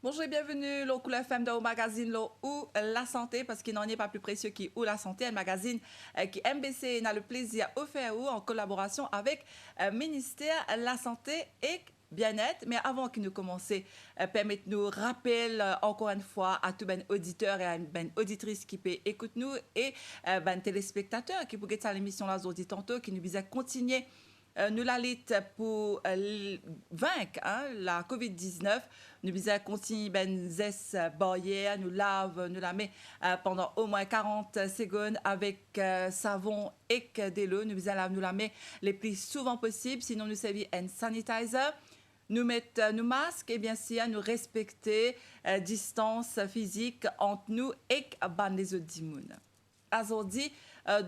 Bonjour et bienvenue au Cool FM au magazine où la santé, parce qu'il n'en est pas plus précieux qui où la santé, un magazine qui MBC a le plaisir de faire en collaboration avec le ministère de la Santé et bien-être. Mais avant que nous commencions, permettez-nous rappeler encore une fois à tous les auditeurs et à les auditrices qui peuvent écouter nous et les téléspectateurs qui peuvent être l'émission là aujourd'hui tantôt, qui nous disent continuer nous la lutte pour vaincre la COVID-19. Nous avons continué zes barrière, nous lave, nous la met pendant au moins 40 secondes avec savon et de l'eau. Nous la met les plus souvent possible, sinon nous servir un sanitizer. Nous mettons nos masques et bien sûr nous respecter distance physique entre nous et les autres immunes. Aujourd'hui,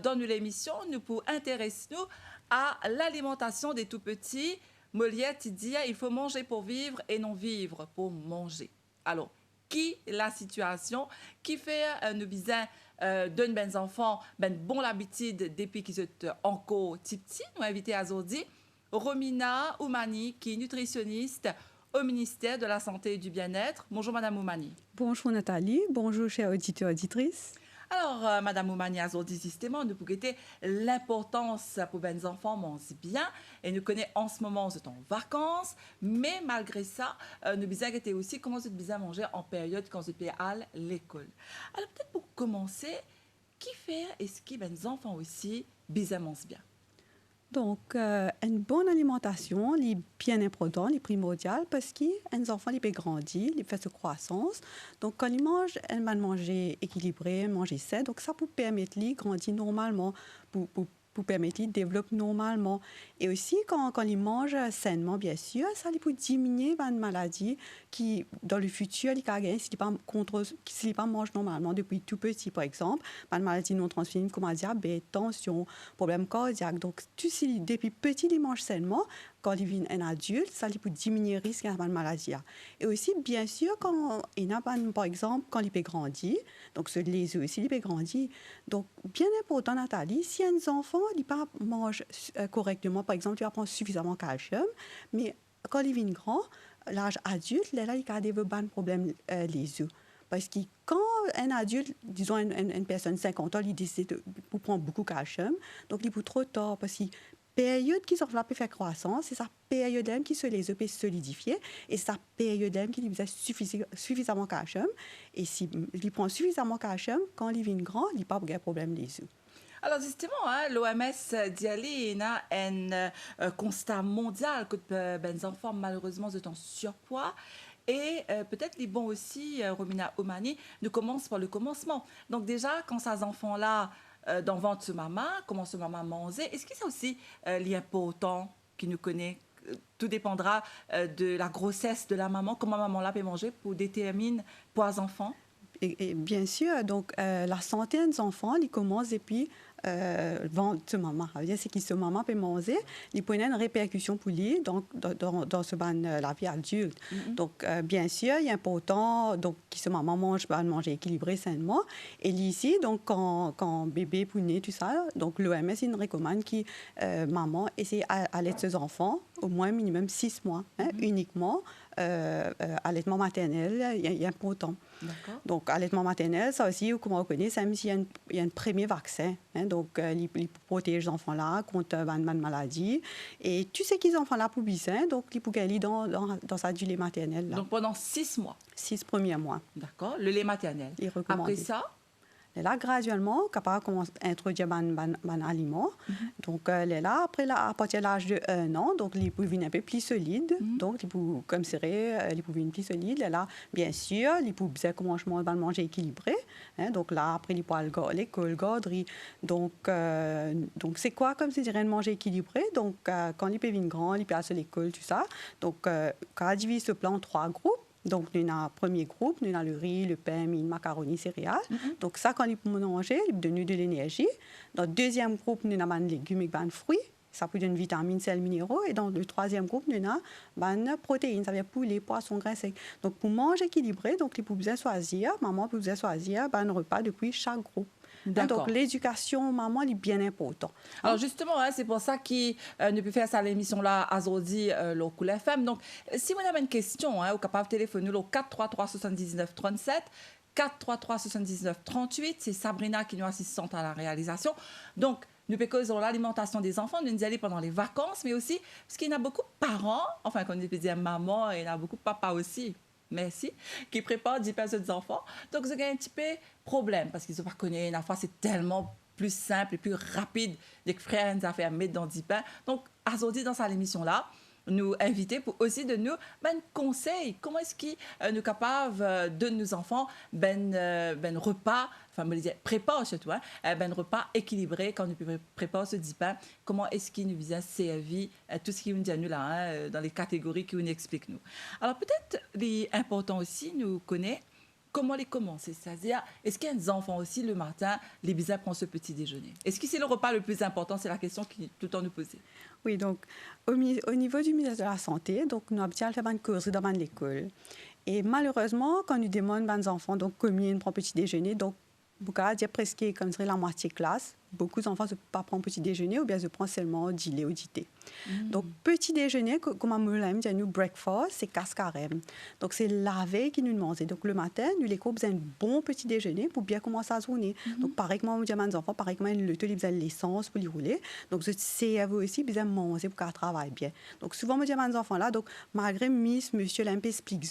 dans l'émission, nous pour intéresser nous à l'alimentation des tout-petits. Molière dit il faut manger pour vivre et non vivre pour manger. Alors, qui la situation qui fait nous besoin d'un ben enfants ben bon l'habitude depuis qu'ils sont encore petits. Nous invité à aujourd'hui Romina Oumani qui est nutritionniste au ministère de la Santé et du Bien-être. Bonjour Madame Oumani. Bonjour Nathalie, bonjour chers auditeurs et auditrices. Alors, Madame Oumani a dit justement, nous pouvons l'importance pour les enfants manger bien. Et nous connaissons en ce moment, c'est en vacances. Mais malgré ça, nous devons aussi comment vous bien manger en période quand vous êtes à l'école. Alors, peut-être pour commencer, qui fait est-ce que les enfants aussi bien mangent bien? Donc, une bonne alimentation est bien importante, est primordiale parce qu'un enfant il peut grandir, il fait sa croissance. Donc, quand il mange, il va manger équilibré, manger sain. Donc, ça peut permettre de grandir normalement, pour permettre de développer normalement. Et aussi, quand il mange sainement, bien sûr, ça peut diminuer une maladie qui, dans le futur, il peut gagner s'il ne pas mange normalement depuis tout petit, par exemple. Une maladie non transmissible comme le diabète, tension, problème cardiaque. Donc, depuis petit, il mange sainement. Quand il devient un adulte, ça peut diminuer le risque de maladie. Et aussi, bien sûr, quand il a, par exemple, quand il peut grandir, donc les œufs aussi, il peut grandir. Donc, bien important, Nathalie, si un enfant ne mange correctement, par exemple, tu vas prendre suffisamment de calcium, mais quand il devient grand, l'âge adulte, là, il a développé un problème les œufs. Parce que quand un adulte, disons une personne de 50 ans, il décide de prendre beaucoup de calcium, donc il est trop tard parce que période qui s'en peut faire croissance, c'est sa période qui se les œufs peut solidifier et sa période qui lui a suffisamment de calcium. Et si il prend suffisamment de calcium, quand il devient grand, il n'y a pas de problème les œufs. Alors justement, l'OMS dit il y a un constat mondial que les enfants malheureusement sont en surpoids. Et peut-être les bons aussi, Romina Oumani, nous commence par le commencement. Donc déjà, quand ces enfants-là, dans le ventre de maman, comment ce maman manger, est-ce que c'est aussi l'important qui nous connaît? Tout dépendra de la grossesse de la maman, comment maman la peut manger pour déterminer pour les enfants. Et bien sûr, donc la santé des enfants, il commence depuis ventre de maman. C'est que ce maman peut manger, il peut y avoir une répercussion pour lui dans ce la vie adulte. Donc, bien sûr, il est important donc, que ce maman mange manger équilibré sainement. Et ici, donc, quand bébé peut naître, tout ça, donc l'OMS il recommande que maman essaie d'allaiter ses enfants au moins minimum 6 mois, uniquement. Allaitement maternel, il est important. Donc, allaitement maternel, ça aussi, comment on connaît, c'est même s'il y a un premier vaccin. Donc, il protège les enfants-là contre une maladie. Et tu sais qu'ils les enfants-là pour bien, donc il peut aller dans sa du lait maternel. Là. Donc, pendant 6 mois? 6 premiers mois. D'accord, le lait maternel. Après ça? Et là, graduellement, capable commence à introduire un aliment. Donc, là, après, à partir de l'âge de 1 an, donc, il peut devenir un peu plus solide. Donc, il peut, comme serré, il peut devenir plus solide. Et là, bien sûr, il peut bien manger équilibré. Donc, là, après, il peut aller à l'école, garderie. Donc, c'est quoi, comme je dirais, manger équilibré? Donc, quand il peut devenir grand, il peut aller à l'école, tout ça. Donc, quand on divise ce plan en 3 groupes, donc, nous avons le premier groupe, nous avons le riz, le pain, mil, macaroni, céréales. Donc, ça, quand il peut manger, il donne de l'énergie. Dans le deuxième groupe, nous avons des légumes et des fruits. Ça peut donner vitamines, sels, minéraux. Et dans le troisième groupe, nous avons des protéines, ça veut dire poulet, poisson, grains secs. Donc, pour manger équilibré, donc, il peut bien choisir, maman peut bien choisir un repas depuis chaque groupe. D'accord. Donc, l'éducation, maman, elle est bien importante. Alors justement, c'est pour ça qu'il ne peut faire ça l'émission là aujourd'hui le Cool FM. Donc si vous avez une question, vous êtes capable de téléphoner au 433 79 37 433 79 38. C'est Sabrina qui nous assistante à la réalisation. Donc nous pécausons l'alimentation des enfants, nous y aller pendant les vacances, mais aussi parce qu'il y a beaucoup de parents, enfin quand on peut dire maman, il y a beaucoup de papas aussi. Merci, qui préparent 10 personnes d'enfants. Donc, vous avez un petit peu problème parce qu'ils ne sont pas connus. La fois, c'est tellement plus simple et plus rapide de faire une affaire mettre dans 10 pains. Donc, aujourd'hui, dans cette émission-là, nous inviter pour aussi de nous conseils. Comment est-ce qu'ils nous capables de nos enfants repas, enfin, me dire prépare surtout, repas équilibré quand nous préparons ce 10 pains. Comment est-ce qu'ils nous viennent servir tout ce qui nous dit à nous là, dans les catégories qui nous expliquent nous. Alors peut-être l'important aussi nous connaît comment les commencer, c'est-à-dire est-ce qu'il y a des enfants aussi le matin, les bizarres prennent ce petit déjeuner. Est-ce que c'est le repas le plus important? C'est la question qui est tout le temps nous posée. Oui, donc au niveau du ministère de la Santé, donc nous avons fait une course dans l'école. Et malheureusement, quand nous demandons aux enfants donc combien prend petit déjeuner, donc beaucoup dire presque comme serait la moitié classe. Beaucoup d'enfants ne peuvent pas prendre petit déjeuner ou bien se prennent seulement du lait ou du thé. Donc, petit déjeuner, comme on l'aime dire, nous, breakfast, c'est casse-carême. Donc, c'est la veille qui nous demande. Donc, le matin, nous, les couples, un bon petit déjeuner pour bien commencer à journée. Donc, pareil que moi, je dis à mes enfants, pareil que moi, le thé, ils ont l'essence pour les rouler. Donc, je sais à vous aussi, ils aiment manger pour qu'ils travaillent bien. Donc, souvent, je dis à mes enfants là, donc, malgré Miss, Monsieur, là, un peu explique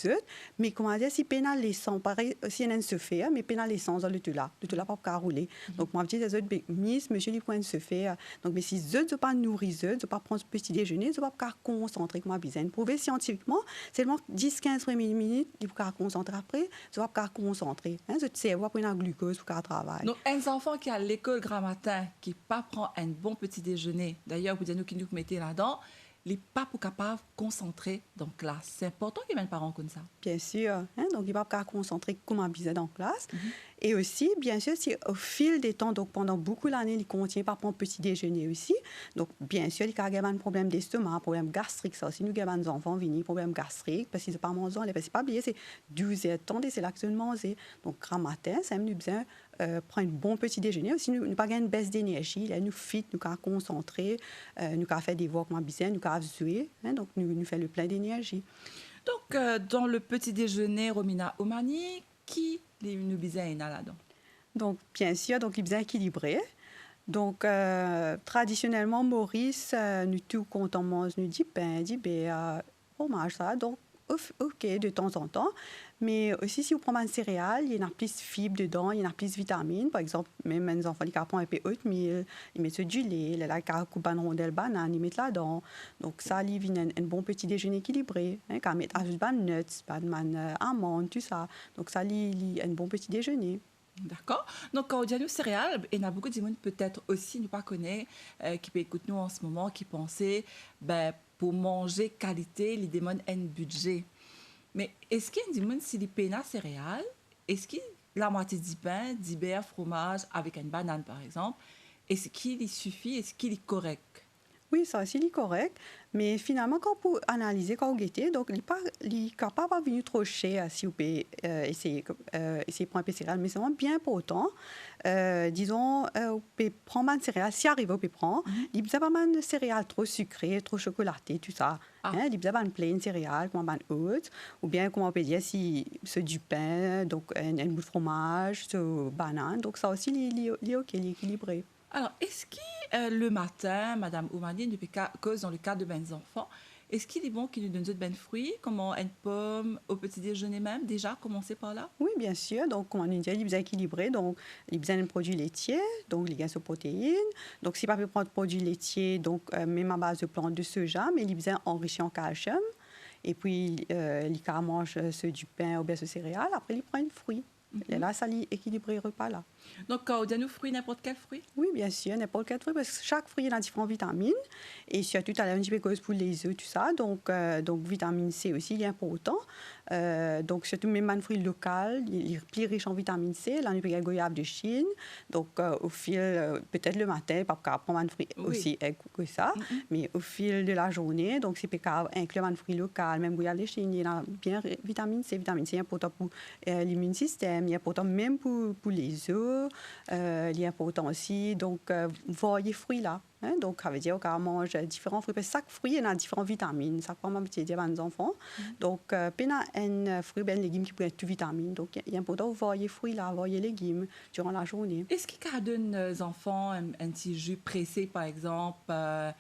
mais comment dire, si pénal l'essence, pareil, si il y a un se fait, mais pénal l'essence dans le thé là pas pour rouler. Donc, moi, je dis à eux, Miss, Monsieur, les points se faire. Donc, mais si eux ne pas nourrir, eux ne pas prendre ce petit déjeuner, ils ne pas concentrer comme besoin. Prouvé scientifiquement, seulement 10-15 minutes, ils ne pas concentrer après, ils ne pas concentrer. Je sais, ils vont prendre la glucose pour travailler. Donc, un enfant qui a l'école grand matin, qui ne pas prend un bon petit déjeuner, d'ailleurs, vous dites nous qui nous mettez là-dedans, les pas pour capables de concentrer dans la classe. C'est important qu'il y ait un parent comme ça. Bien sûr. Donc, il ne va pas concentrer comme un bizarre dans la classe. Et aussi, bien sûr, si au fil des temps, donc pendant beaucoup d'années, il continue par prendre petit déjeuner aussi. Donc, bien sûr, il y a un problème d'estomac, un problème gastrique. Ça aussi, nous avons des enfants venus, problème gastrique, parce qu'ils ne sont pas mangés. Parce que c'est pas oublier, c'est 12 heures de temps, c'est l'action de manger. Donc, grand matin, ça nous besoin prendre un bon petit déjeuner. Aussi, nous n'avons pas une baisse d'énergie. Là, nous fit, nous avons concentrer, nous avons fait des voix comme bizarre, nous avons joué. Donc, nous faisons le plein d'énergie. Donc, dans le petit déjeuner, Romina Omani, qui nous bizarre là-dedans? Donc, bien sûr, donc, il est bien équilibré. Donc, traditionnellement, Maurice, nous tout quand on mange, nous dit pain, dit fromage, ça. Donc, OK, de temps en temps. Mais aussi, si vous prenez un céréale, il y en a plus de fibres dedans, il y en a plus de vitamines. Par exemple, même les enfants, ils prennent un peu oatmeal, ils mettent du lait, là, ils coupent une rondelle banane, ils mettent là-dedans. Donc, ça, il vient un bon petit déjeuner équilibré. Quand ils mettent des nuts, des amandes, tout ça. Donc, ça, il un bon petit déjeuner. D'accord. Donc, quand on dit nous céréales, il y en a beaucoup de gens peut-être aussi nous pas connaît, qui peut écouter nous en ce moment, qui pensaient, pour manger qualité, ils demandent un budget. Mais est-ce qu'il y a des gens si les payent la céréales, est-ce que la moitié du pain, du beurre, fromage avec une banane par exemple, est-ce qu'il suffit, est-ce qu'il est correct? Oui, ça aussi, il est correct. Mais finalement, quand vous analysez, quand vous guettez, donc, il n'est pas venir trop cher si vous pouvez essayer de prendre un peu de céréales. Mais c'est vraiment bien important. Disons, vous pouvez prendre un céréales, si arrive, vous pouvez prendre. Il n'y a pas mal de céréales trop sucrées, trop chocolatées, tout ça. Il y a une pleine céréales, comme un haute, ou bien, comment on peut dire, si c'est du pain, donc un bout de fromage, banane. Donc, ça aussi, il est OK, il est équilibré. Alors, est-ce que le matin, Madame Oumani, depuis que dans le cas de mes enfants, est-ce qu'il est bon qu'ils nous donnent des fruits, comme une pomme au petit déjeuner même, déjà, commencer par là? Oui, bien sûr. Donc, comme on dit, il est équilibré. Donc, il a besoin d'un produit laitier, donc il y a des protéines. Donc, si pas peut prendre produit laitier, donc même à base de plantes de soja, mais il a besoin enrichi en calcium. Et puis, il mange du pain ou bien ce céréales. Après, il prend un fruit. Et là, ça équilibre le repas là. Donc, quand on dit nous fruits, n'importe quel fruit? Oui, bien sûr, n'importe quel fruit, parce que chaque fruit a différentes vitamines. Et surtout, tu as un petit peu cause pour les œufs, tout ça. Donc, vitamine C aussi, il est important. Donc, surtout, même un fruit local, il est plus riche en vitamine C. Là, on peut goyave de Chine. Donc, au fil, peut-être le matin, pas prendre un fruit aussi que ça. Mais au fil de la journée, donc, c'est pas inclure un fruit local, même goyave de Chine, il y a bien vitamine C. Vitamine C est important pour l'immune système, il est important même pour les œufs. légumineux, il est important aussi. Donc, voyez fruits là. Hein, donc, ça veut dire qu'on mange différents fruits. Parce que chaque fruit a différentes vitamines. Ça prend petit dire à nos enfants. Donc, il y a un fruit, un légume qui peut être toutes vitamines. Donc, il est important de voyez fruits là, voyez légumes durant la journée. Est-ce qu'il donne aux enfants un petit jus pressé, par exemple, un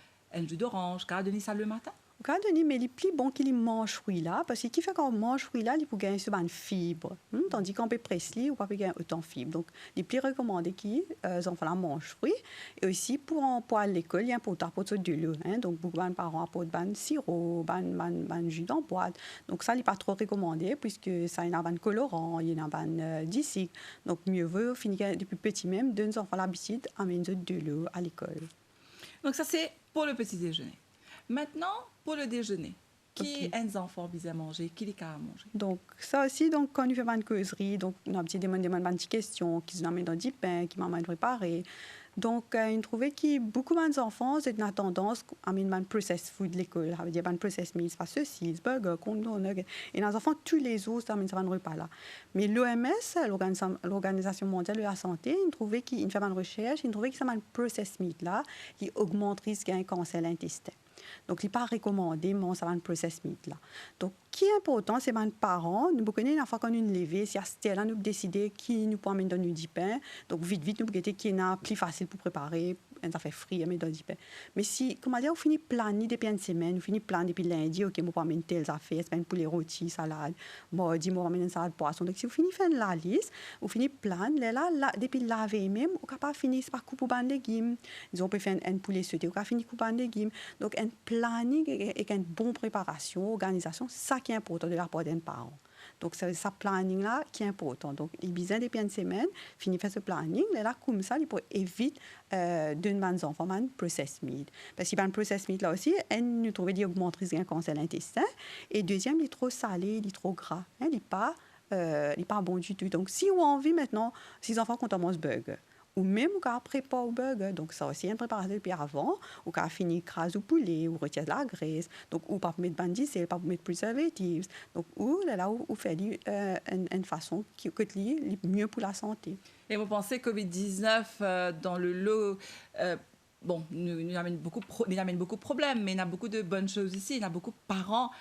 jus d'orange, qu'il donne ça le matin? Au cas donné, mais les plus bon qu'ils mangent fruits là, parce que qui fait qu'on mange fruits là, il peut gagner souvent une fibre, tandis qu'on peut presser ou pas peut gagner autant de fibres. Donc, les plus recommandés qui les enfants là mangent fruits. Et aussi pour aller à l'école, il y a un pot de l'eau. Donc, beaucoup de parents apportent un sirop, un jus en boîte. Donc, ça n'est pas trop recommandé puisque ça il y a un colorant, il y a un disic. Donc, mieux vaut finir depuis petit même, donner aux enfants l'habitude d'amener de l'eau à l'école. Donc, ça c'est pour le petit déjeuner. Maintenant, pour le déjeuner, qui est un enfant bien manger, qui est à manger? Donc, ça aussi, donc, quand on fait une causerie, donc, on a demandé une petite question, qui nous amène dans du pain, qui m'amène préparé. Donc, on trouvait que beaucoup d'enfants ont une tendance à amener un processed food de l'école. Ça veut dire un processed meals, pas ceci, burger, condom, nugget. Et les enfants, tous les jours, ça amène un repas là. Mais l'OMS, l'Organisation mondiale de la santé, il trouvait qu'il fait une recherche, il trouvait que ça un processed meat là, qui augmente le risque d'un cancer de l'intestin. Donc, il n'est pas recommandé, mais ça va un process meat là. Donc, ce qui est important, c'est que les parents, nous connaissons la fois qu'on nous levé, si à ce là nous décider qui nous peut amener dans du pain. Donc, vite, nous guetter qui est plus facile pour préparer, ça fait frit, mais dans du pain. Mais si, comment dire, on finit planer depuis une semaine, on finit planer depuis lundi, ok, on peut amener telles affaires, c'est pour les rôtis, salade, mardi, on va amener une salade poisson. Donc, si vous finissez faire la liste, vous finissez planer, là, depuis la veille même, on peut pas finir par couper un légume. Disons, on peut faire un poulet sauté, on peut finir couper un légume. Donc, un planning et une bonne préparation, organisation, ça qui est important de la part d'un parent. Donc, c'est ce planning-là qui est important. Donc, il besoin depuis une semaine, finir faire ce planning, et là, comme ça, il peut éviter de nos enfants un process meat. Parce qu'il y a un process meat là aussi, elle nous trouvait d'augmenter le cancer de l'intestin. Et deuxième, il est trop salé, il est trop gras. Il n'est pas bon du tout. Donc, si on a envie maintenant, si les enfants qu'on mange burger, ou même on a préparé au burger. Donc, ça aussi, une préparation depuis avant. On a fini écraser au poulet, ou retirer de la graisse. Donc, ou pas mettre bandicelle, pas mettre préservatifs. Donc, ou là, on fait une façon qui est mieux pour la santé. Et vous pensez Covid-19 dans le lot, bon, nous amène beaucoup de problèmes, mais il y a beaucoup de bonnes choses ici. Il y a beaucoup de parents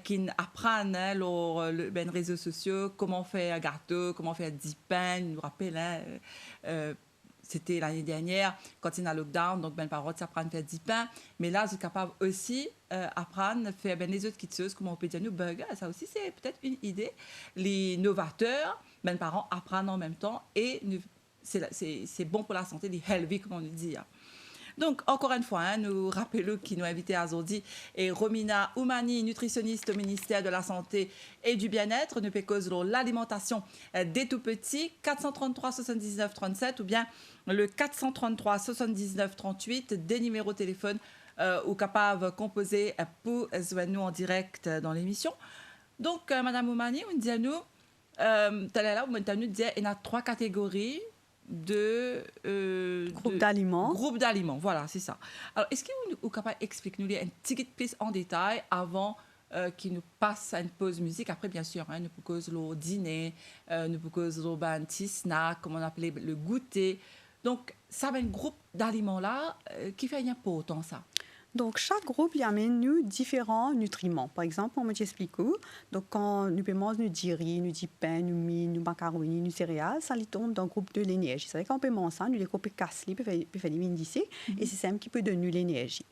qui apprennent les réseaux sociaux, comment faire un gâteau, comment faire 10 pains. Je nous rappelle, c'était l'année dernière, quand il y a un lockdown, donc les parents apprennent à faire 10 pains. Mais là, ils sont capables aussi d'apprendre à faire les autres petites choses, comment on peut dire nous burgers. Ça aussi, c'est peut-être une idée. Les novateurs, les parents apprennent en même temps et c'est bon pour la santé, les healthy, comme on dit. Donc, encore une fois, nous rappelons qui nous a invités à aujourd'hui et Romina Oumani, nutritionniste au ministère de la Santé et du Bien-être. Nous pécausons l'alimentation des tout-petits, 433 79 37 ou bien le 433 79 38, des numéros de téléphone ou capables de composer pour nous en direct dans l'émission. Donc, Madame Oumani, on dit à nous, il y a 3 catégories groupe d'aliments. Groupe d'aliments, voilà, c'est ça. Alors, est-ce que vous êtes capable d'expliquer nous un petit peu plus en détail avant qu'il nous passe à une pause musique? Après, bien sûr, nous proposons le dîner, nous proposons un petit snack, comme on appelait le goûter. Donc, ça va un groupe d'aliments-là qui fait rien pour autant ça. Donc, chaque groupe y amène nous différents nutriments. Par exemple, on m'explique où. Donc, quand nous mangeons du riz, du pain, du mie, du macaroni, du céréales, ça lui tombe dans le groupe de l'énergie. C'est vrai qu'on peut manger ça, nous les groupes cassent, peut faire des indices, et c'est ça qui peut donner l'énergie.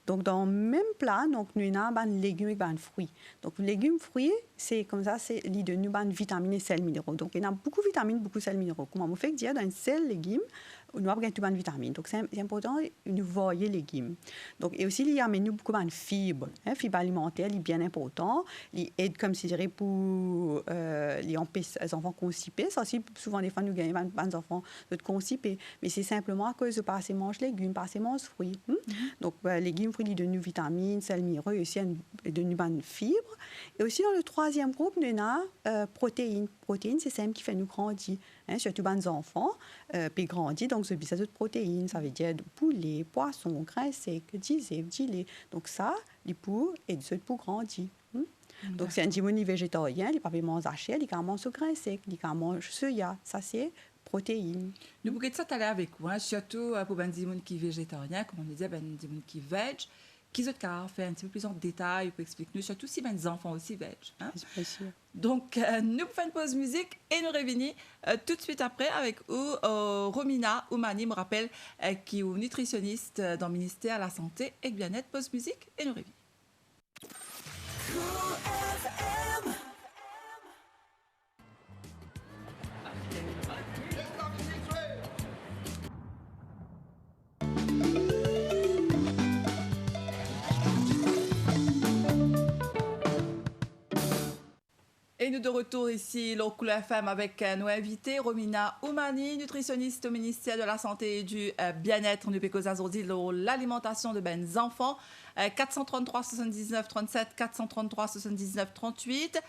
Donc, dans le même plat, donc, nous avons des légumes et des fruits. Donc, les légumes, fruits, c'est comme ça, c'est l'idée de nous des vitamines et sels minéraux. Donc, il y a beaucoup de vitamines, beaucoup de sels minéraux. Comment on fait dire dans un sel légume, nous avons des vitamines. Donc, c'est important de voir les légumes. Donc, et aussi, il y a beaucoup de fibres. Fibres alimentaires, c'est bien important. Ils aident, comme je dirais, pour les empêcher les enfants constipés. Ça aussi, souvent, des fois, nous gagnons des enfants constipés. Mais c'est simplement à cause de pas assez manger légumes, pas assez manger fruits. Donc, légumes, fruits, ils donnent vitamines, sels minéraux, et aussi ils donnent fibres. Et aussi, dans le troisième groupe, nous avons protéines. Protéines, c'est celle qui fait nous grandir. Surtout les enfants, puis grandir. Donc, ce besoin de protéines, ça veut dire de poulet, poisson, grains secs, du lait. Donc, ça, les pour et pour grandir. Donc, c'est un dimoni végétarien, il ne peut pas manger hachette, il peut manger grains secs, il peut manger soya. Ça, c'est protéines. Nous pouvons ça aller avec vous, hein, surtout pour les gens qui sont végétariens, comme on disait, les gens qui sont veg, qui ont fait un petit peu plus en détail pour expliquer nous, surtout si les enfants aussi veg. Hein. Bien sûr. Donc, nous faisons une pause musique et nous revenons tout de suite après avec Romina Oumani, me rappelle, qui est nutritionniste dans le ministère de la Santé et du Bien-être. Pause musique et nous revenons. Et nous de retour ici, au Cool FM, avec nos invités, Romina Oumani, nutritionniste au ministère de la Santé et du Bien-être. Nous pécos aujourd'hui l'alimentation de ben enfants. 433 79 37, 433 79 38.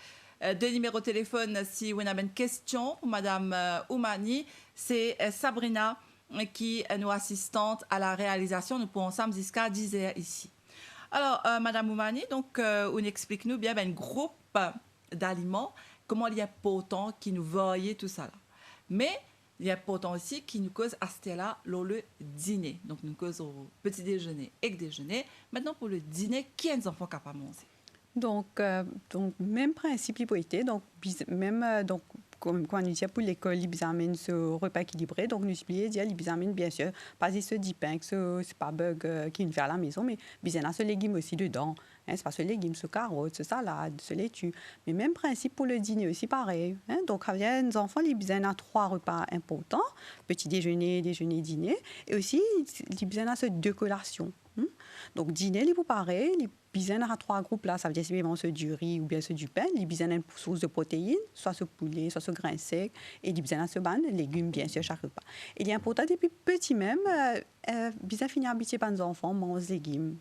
Deux numéros de téléphone si vous avez une question pour Madame Oumani. C'est Sabrina qui est nous assistante à la réalisation. Nous pourrons ensemble jusqu'à 10h ici. Alors, Madame Oumani, donc, on explique-nous bien un groupe d'aliments, comment il y a important qui nous voyait tout ça là. Mais il y a important aussi qui nous cause à ce là le dîner. Donc nous cause au petit déjeuner et déjeuner. Maintenant pour le dîner, qui est les enfants capables de manger? Donc même principe hypothèse, donc même donc comme quand on dit pour l'école, ils amènent ce repas équilibré. Donc, nous oublions dire ils amènent bien sûr pas ce dipin, ce c'est pas bug qui fait à la maison, mais ils amènent ce légumes aussi dedans. Hein, c'est pas ce légumes, ce carottes, ce salade, ce laitue. Mais même principe pour le dîner aussi pareil. Hein. Donc, les enfants, ils amènent 3 repas importants, petit déjeuner, déjeuner, dîner, et aussi ils amènent ce 2 collations. Donc, dîner, il vous pareil, ils ont 3 groupes là, ça veut dire simplement ceux du riz ou bien ceux du pain. Ils ont une source de protéines, soit ce poulet, soit ce grain sec, et ils ont ce ban, légumes bien sûr chaque repas. Il est important depuis petit même, ils ont fini à habituer par nos enfants mangent légumes.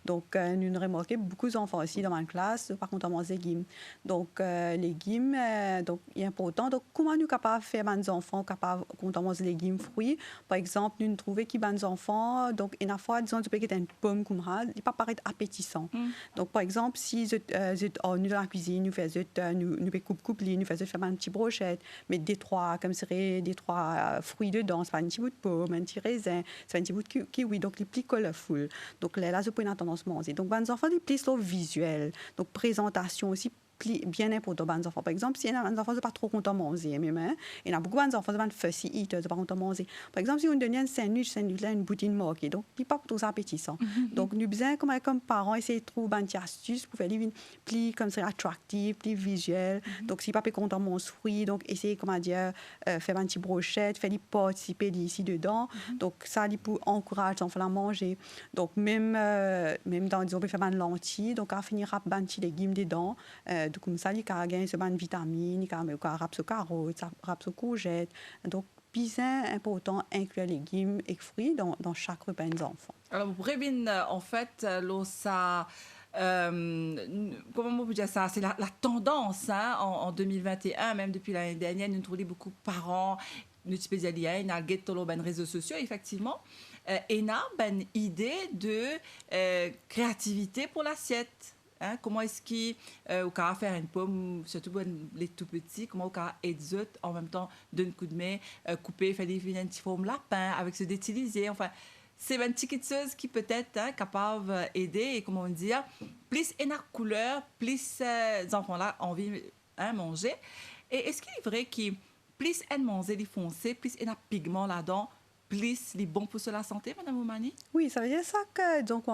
Donc nous remarquons beaucoup d'enfants aussi dans ma classe, par contre mangent légumes. Donc légumes, donc il est important. Donc comment nous sommes capables de faire nos enfants capables quand on mange légumes, fruits. Par exemple, nous trouvons que nos enfants, donc une fois disons tu peux qu'il y ait une pomme comme ça, il pas paraître appétissant. Donc, par exemple, si nous dans la cuisine, nous faisons couper, nous faisons faire une petite brochette, mettre des 3 fruits dedans, c'est pas un petit bout de pomme, un petit raisin, c'est un petit bout de kiwi, donc les plus colorful. Donc là, je peux une tendance à manger. Donc, les enfants, les plus visuels. Donc, présentation aussi bien important pour les enfants. Par exemple, si les enfants ne sont pas trop contents de manger, même, il y a beaucoup d'enfants qui sont fussy eaters, ne sont pas contents de manger. Par exemple, si on donne un sandwich là, une boutine marquée, donc il n'est pas trop appétissant. Donc, nous besoin, comme parents, essayer de trouver une astuce pour faire les plus comme ça attractif, plus visuel. Donc, si papa est content de manger fruits, donc essayer, comment dire, faire une petite brochette, faire les participer ici dedans. Donc, ça, il peut encourager les enfants à manger. Donc, même dans, disons, on peut faire une lentille, donc, à finir à un petit légumes dedans. Donc, comme ça, il y a une vitamine, il y a une carotte, une courgette. Donc, bien important inclure légumes et fruits dans chaque repas des enfants. Alors, vous prévenez, en fait, ça, comment on peut dire ça? C'est la tendance hein, en 2021, même depuis l'année dernière, nous trouvons beaucoup de parents, nous spécialisés, nous avons les réseaux sociaux, effectivement. Et nous avons une idée de créativité pour l'assiette. Hein, comment est-ce qu'il peut faire une pomme, surtout pour les tout petits, comment on peut aider en même temps d'un coup de main, couper, faire des petits formes lapin avec ce d'utiliser. Enfin, c'est une petite chose qui peut être hein, capable d'aider et comment dire, plus il y a couleur, plus les enfants-là ont envie de hein, manger. Et est-ce qu'il est vrai que plus ils mangent les foncés, plus il y a pigments là-dedans, plus les bons pour la santé, Madame Oumani? Oui, ça veut dire ça que donc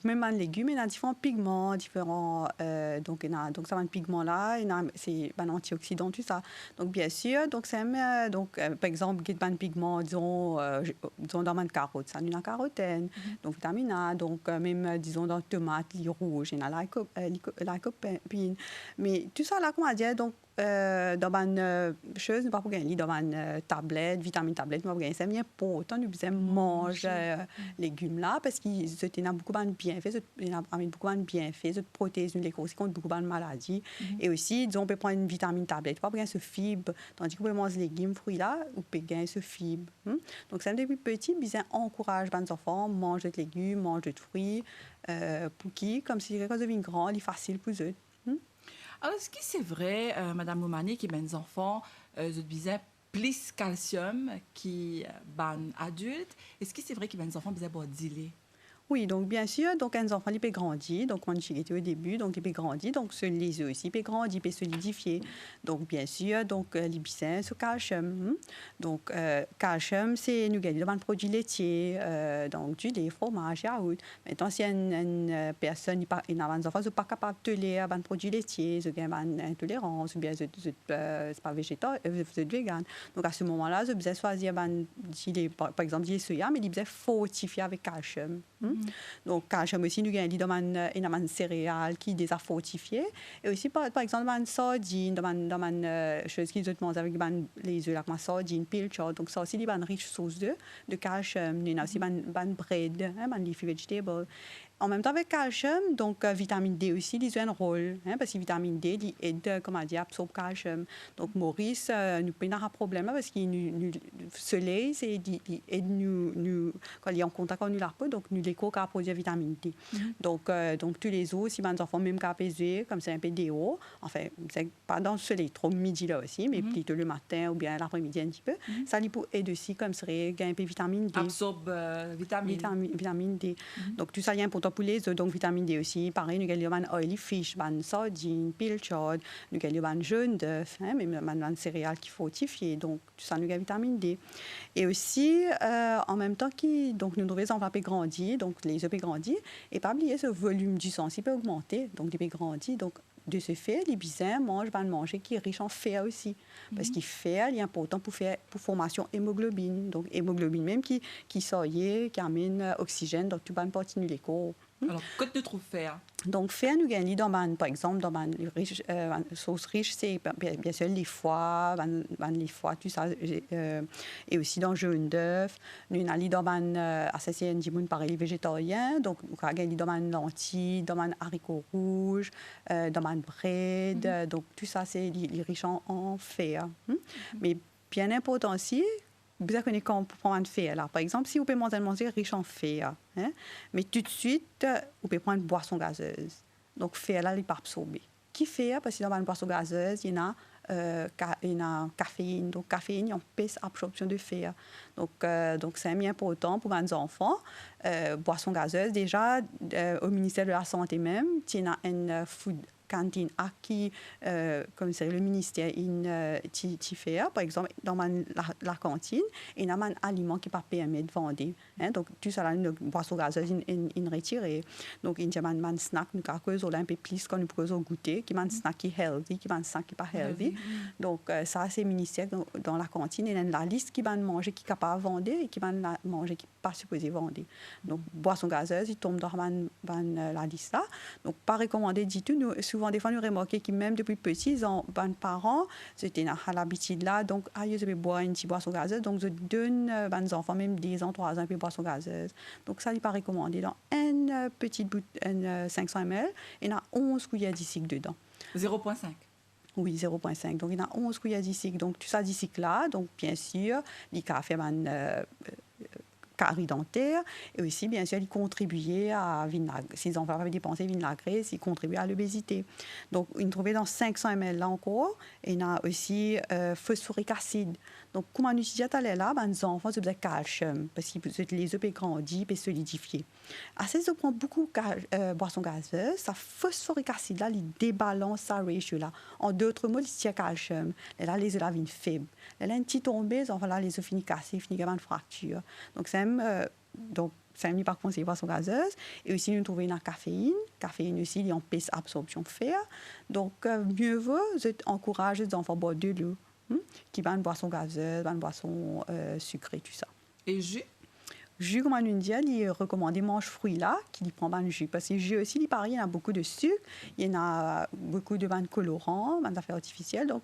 même un légume, il y a différents pigments, donc ça va un pigment là, c'est un antioxydant tout ça. Donc bien sûr, donc c'est par exemple un pigment disons dans une carotte, ça a la carotène, donc vitamine A, donc même disons dans tomate, les rouges, il y a la lycopène. Mais tout ça là comment dire donc dans une chose, nous pas pour gagner dans une tablette, vitamine tablette, nous pas pour gagner. C'est bien pour autant nous besoin manger légumes là parce qu'ils ont beaucoup de bienfaits, ils ont beaucoup de bienfaits, de protéines, les aussi contre beaucoup de maladies. Et aussi, disons, on peut prendre une vitamine tablette, pas pour gagner ce fibre, tandis qu'on peut manger légumes, fruits là, on peut gagner ce fibre. Donc, c'est depuis petit, bien encourage les enfants à manger des légumes, manger des fruits, pour qui, comme si quand ils deviennent grands, il est facile pour eux. Alors, est-ce que c'est vrai, Madame Oumani, que les enfants, je disais, plus calcium qui ban adulte. Est-ce que c'est vrai que les enfants besoin boire du lait? Oui, donc bien sûr, donc un enfant il peut grandir, donc on était au début, donc il peut grandir, donc les œufs aussi il peut grandir, il peut solidifier. Donc bien sûr, donc les bissins sur calcium. Donc calcium, c'est nous gagnons dans le produit laitier, donc du lait, fromage, yaourt. Maintenant, si une personne, il a un enfant, n'est pas capable de lire un produit laitier, il a une intolérance, ou bien c'est pas végétal, c'est vegan. Donc à ce moment-là, je besoin choisir par exemple du soya, mais il besoin fortifier avec calcium. Donc, calcium aussi, nous avons dans céréales qui sont fortifiées. Et aussi, par exemple, dans une sardine, dans une chose qui est avec les œufs, la sardine, pilchard. Donc, ça aussi, il y a une riche source de calcium. Il y a aussi une bread, une leafy vegetable. En même temps, avec calcium, donc vitamine D aussi, il a un rôle, parce que vitamine D, il aide, comment dire, absorbe calcium. Donc, Maurice, nous pas un problème parce que le soleil, il aide nous, quand il est en contact avec la peau, donc nous l'écho qui produit vitamine D. Donc, tous les autres, si les enfants même qui pesé, comme c'est un peu déo, enfin, c'est pas dans le soleil, trop midi là aussi, mais plutôt le matin ou bien l'après-midi un petit peu, ça lui aide aussi, comme serait un peu vitamine D. Absorbe vitamine D. Donc, tout ça, il est important pour les œufs, donc vitamine D aussi. Pareil, nous avons un oily fish, une sardine, pilchard, nous avons un jaune d'œuf, même un céréales qui fortifient. Donc, tout ça, nous avons vitamine D. Et aussi, en même temps, donc, nous devons les enfants grandir, donc les œufs peuvent grandir, et pas oublier ce volume du sang, il peut augmenter, donc ils peuvent grandir. Donc, de ce fait, les bissins mangent manger qui est riche en fer aussi. Parce que fer, il est important pour formation hémoglobine. Donc, hémoglobine même qui sort, qui amène oxygène, donc tu vas continuer les corps. Alors, que tu trouves fer? Donc, fer, nous gagnons, par exemple, dans une sauce riche, c'est bien sûr les foies, tout ça, et aussi dans le jaune d'œuf. Nous avons dans les végétariens, donc nous avons dans une lentille, dans un haricot rouge, dans un bread, donc tout ça, c'est riche en fer. Mais bien important aussi, vous connaissez quand on prend un fer. Là. Par exemple, si vous pouvez manger riche en fer, mais tout de suite, vous pouvez prendre une boisson gazeuse. Donc, fer, là, il n'est pas absorbé. Qui fait? Parce que dans une boisson gazeuse, il y a caféine. Donc, caféine, il y a une absorption de fer. Donc c'est bien important pour les enfants. Boisson gazeuse, déjà, au ministère de la Santé même, il y a une food cantine qui, comme c'est le ministère, qui fait, par exemple, dans la cantine, il y a un aliment qui ne peut pas permettre de vendre. Donc, tout ça, une boisson gazeuse, il retiré. Donc, il y a un snack, nous avons un peu plus quand nous pouvons goûter, qui est un snack qui est healthy, qui est un snack qui n'est pas healthy. Donc, ça, c'est le ministère dans la cantine. Il y a la liste qui va manger, qui est capable de vendre et qui va manger, qui n'est pas supposé vendre. Donc, boisson gazeuse, il tombe dans la liste là. Donc, pas recommandé du tout. Souvent, des fois, nous remarquons que même depuis petits, les parents, c'était l'habitude là. Donc, je vais boire une petite boisson gazeuse. Donc, je donne aux enfants, même 10 ans, 3 ans, une boisson gazeuse. Donc, ça n'est pas recommandé. Dans une petite bouteille, 500 ml, il y a 11 cuillères de sucre dedans. 0,5. Oui, 0,5. Donc, il y a 11 cuillères de sucre. Donc, tout ça, du sucre là, donc, bien sûr, il a fait carie dentaire et aussi, bien sûr, il contribuait à vinagre. Si les enfants avaient dépensé vinaigré, il contribuait à l'obésité. Donc, il trouvait dans 500 ml là encore. Et il y a aussi phosphorique acide. Donc, comme on utilise là, les enfants, c'est besoin de calcium parce que les œufs peuvent grandir et solidifier. Assez, ça prend beaucoup de boissons gazeuses. Ça phosphorique acide là, il débalance sa ratio là. En d'autres mots, il tient calcium. Et là, les œufs là viennent faibles. Et là, une petite tombée, les enfants là, les œufs finissent cassés, finissent avec une fracture. Donc, c'est mis par contre ces boissons gazeuses. Et aussi, nous trouvons la caféine. Caféine aussi, il y a une absorption de fer. Donc, mieux vaut encourager les enfants à boire de l'eau, qui va une boisson gazeuse, une boisson sucrée, tout ça. Et jus? Jus, comme on nous dit, il est recommandé mange fruits là, qui prend un jus. Parce que le jus aussi, il paraît, il y a beaucoup de sucre, il y en a beaucoup de colorants, d'affaires artificielles. Donc,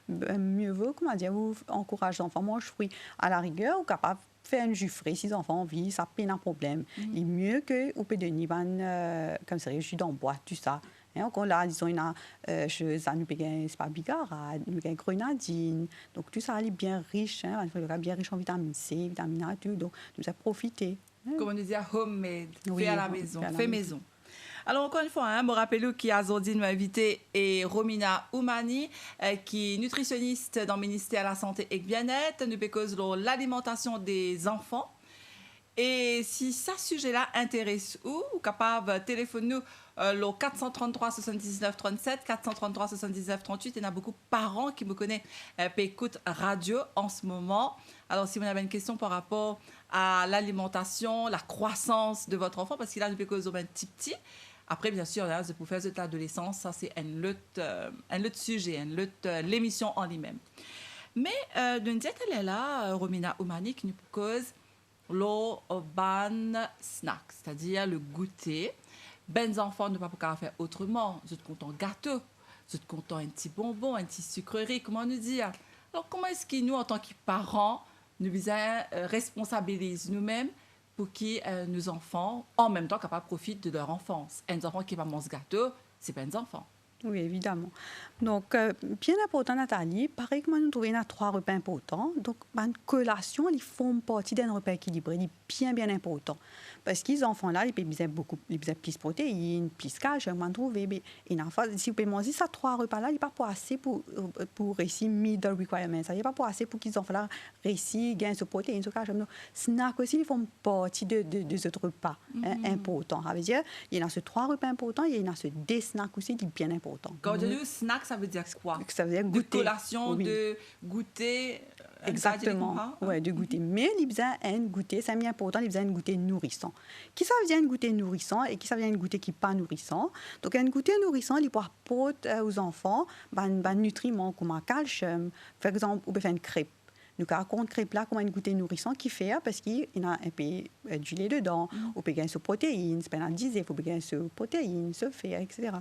mieux vaut, comment dire, vous encouragez les enfants à manger fruits à la rigueur, ou capable faire un jus frais si les enfants ont envie, ça n'a pas un problème. Il est mieux que vous pouvez donner comme ça, jus d'en boîte, tout ça. Encore là, disons, il y a c'est pas bigarade, nous avons grenadine. Donc, tout ça est bien riche, bien riche en vitamine C, vitamine A, tout. Donc, nous avons profité. Comme on disait, homemade, Oui, fait à la maison, fait maison. Alors, encore une fois, je me rappelle qui a Zordi nous invité et Romina Oumani, qui est nutritionniste dans le ministère de la Santé et Bien-être, nous cause l'alimentation des enfants. Et si ce sujet-là intéresse ou capable de téléphoner nous le 433 79 37, 433 79 38. Il y a beaucoup de parents qui me connaissent et écoutent radio en ce moment. Alors, si vous avez une question par rapport à l'alimentation, la croissance de votre enfant, parce qu'il a une cause un petit. Après, bien sûr, là, pour faire de l'adolescence, ça, c'est un autre sujet, l'émission en lui-même. Mais d'une diète, elle est là, Romina Oumani, qui nous cause le ban snack, c'est-à-dire le goûter. Ben enfants ne peuvent pas faire autrement. Vous êtes content gâteau, vous êtes content un petit bonbon, un petit sucrerie, comment nous dire. Alors, comment est-ce que nous, en tant que parents, nous responsabilisons nous-mêmes pour que nos enfants, en même temps, capables profitent de leur enfance. Un enfant qui va manger gâteau, c'est pas un enfant. Oui, évidemment. Donc, bien important, Nathalie, pareil que nous trouvons 3 repas importants. Donc, une collation, ils font partie d'un repas équilibré, il est bien important. Parce que les enfants-là, ils ont plus de protéines, plus de calcium, on trouve. Et si vous pouvez manger ces 3 repas-là, il n'est pas assez pour réussir middle requirements. Il n'est pas assez pour qu'ils enfants-là réussissent, gagnent ce protéines, ce calcium. Donc, snacks aussi, ils font partie de ce repas important. Ça veut dire, il y a ces 3 repas importants, il y a ces 2 snacks aussi, qui sont bien importants. Quand je dis snack, ça veut dire quoi? Ça veut dire goûter. De collation, oui. De goûter. Exactement, oui, de goûter. Mais il y a un goûter, c'est bien important, il y a un goûter nourrissant. Qui ça vient un goûter nourrissant et qui ça vient un goûter qui n'est pas nourrissant? Donc, un goûter nourrissant, il peut apporter aux enfants des nutriments comme le calcium. Par exemple, on peut faire une crêpe. Nous racontons crêpe là comme un goûter nourrissant qui fait parce qu'il y a un peu du lait dedans, on peut gagner sur protéines, c'est pas un disait, il faut gagner sur protéines, sur fer, etc.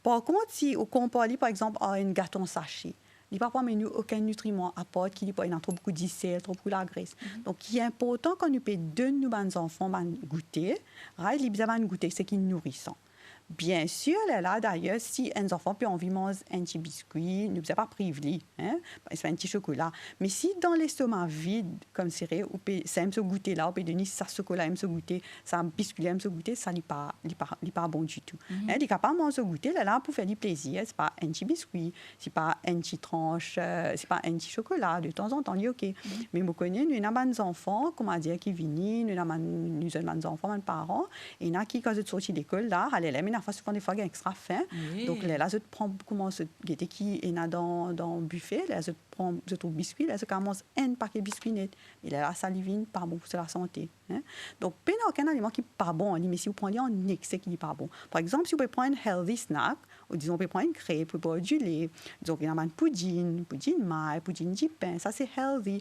Par contre, si on compare par exemple à un gâteau sachet, il n'y a pas aucun nutriment à apporter, qu'il n'y a trop beaucoup de sel, trop beaucoup de graisse. Donc, il est important quand nous donner nos enfants goûter, il y a un goûter, c'est qui est nourrissant. Bien sûr, là, d'ailleurs, si un enfant peut envie de manger un petit biscuit, ne vous pas privé, c'est un petit chocolat. Mais si dans l'estomac vide, comme c'est vrai, ça aime se goûter là, on peut donner ça chocolat, aime se goûter, ça biscuit aime se goûter, ça n'est pas bon du tout. Il n'est pas manger se goûter, là, pour faire du plaisir, c'est pas un petit biscuit, c'est pas un petit tranche, c'est pas un petit chocolat, de temps en temps, il est OK. Mais vous connaissez, nous avons des enfants, comment dire, qui viennent, nous avons des enfants, des parents, et il y en a qui, quand ils sont sortis de l'école, là, allez, souvent des fois il y a extra faim. Oui. Donc là je prends comment ce qui est dans le buffet, là je prends trouve biscuit, là je commence un paquet de biscuits net. Et là ça divine pas bon pour la santé. Donc pas aucun aliment qui est pas bon, mais si vous prenez en excès qui n'est pas bon. Par exemple, si vous pouvez prendre un healthy snack, ou disons vous pouvez prendre une crêpe, vous pouvez boire du lait, disons il y a un pudding maille, pudding de pain, ça c'est healthy.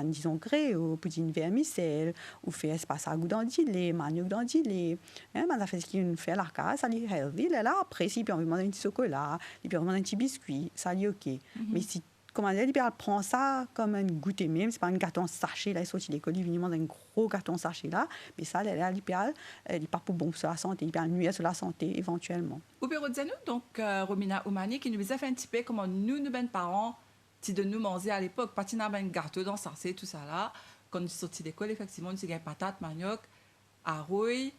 Disons gréo, pudding vermicelle, ou fait espace à goût dans du lait, manioc dans du lait. Ça fait ce qu'il fait la case, ça est healthy. Là après, si on veut manger un petit chocolat, il peut manger un petit biscuit, ça est OK. Mais si comment dire, il prend ça comme un goûter même, c'est pas un gâteau sachet, là, il sortit de l'école, il vient manger un gros gâteau sachet là, mais ça, là, il n'est pas pour bon sur la santé, il peut nuire sur la santé éventuellement. Ou peut dire nous, donc, Romina Oumani, qui nous a fait un petit peu comment nous parents, si de nous manger à l'époque, pas de un gâteau dans sachet, tout ça là, quand nous sortis de l'école, effectivement, nous avons patate, manioc, arouille,